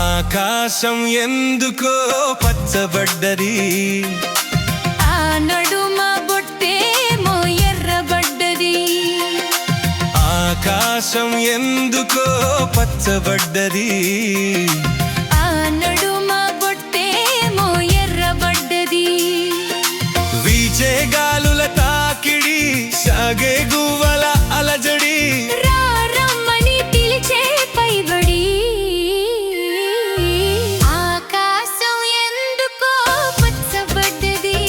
ఆకాశం ఎందుకో పచ్చబడ్డది, ఆ నడుమ బొట్టేమో ఎర్రబడ్డది. ఆకాశం ఎందుకో పచ్చబడ్డది, ఆ నడుమ బొట్టేమో ఎర్రబడ్డది. వీచే గాలుల తాకిడి, సాగే గువ్వల అలజడి, రమ్మని పిలిచే పైబడి. ఆకాశం ఎందుకో పచ్చబడ్డది,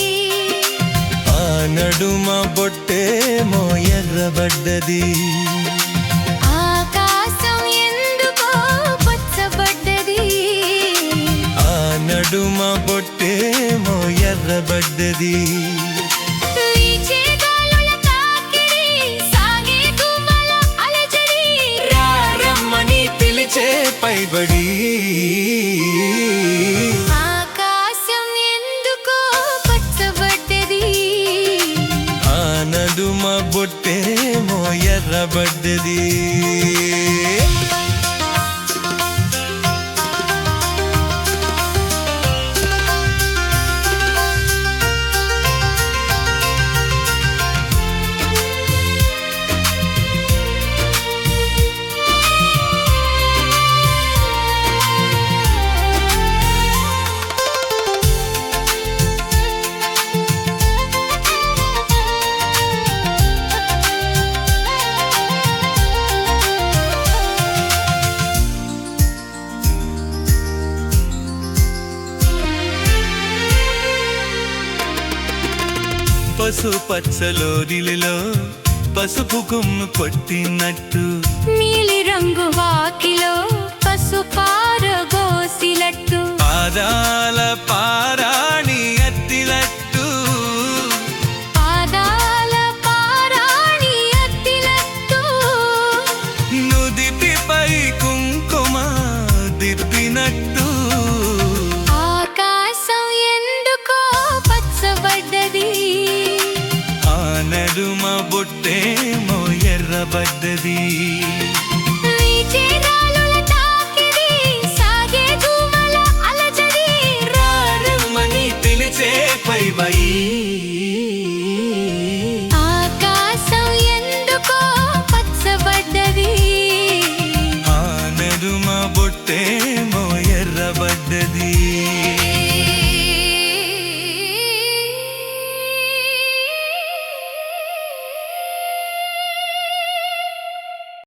ఆ నడుమ బొట్టేమో ఎర్రబడ్డది. ఆకాశం ఎందుకో పచ్చబడ్డది, ఆ నడుమ బొట్టేమో ఎర్రబడ్డది. వీచే గాలుల తాకిడి, సాగే గువ్వల అలజడి, రమ్మని పిలిచే పైబడి. ఆకాశం ఎందుకో పచ్చబడ్డది, ఆ నడుమ బొట్టేమో ఎర్రబడ్డది. పసు పచ్చలోరిలో పసుపు కొమ్ము కొట్టినట్టు, నీలి రంగు వాకిలో పసుపారగోసిలట్టు, పాదాల పారాణి అత్తిలట్టు, పాదాల పారాణి అత్తిలట్టు, నుదిటిపై కుంకుమ దిప్పినట్టు. ఆకాశం ఎందుకో పచ్చబడ్డది, ఆ నడుమ బొట్టేమో ఎర్రబడ్డది. వీచే గాలుల తాకిడి, సాగే గువ్వల అలజడి, రమ్మని పిలిచే పైబడి. ఆకాశం ఎందుకో పచ్చబడ్డది, ఆ నడుమ బొట్టేమో ఎర్రబడ్డది.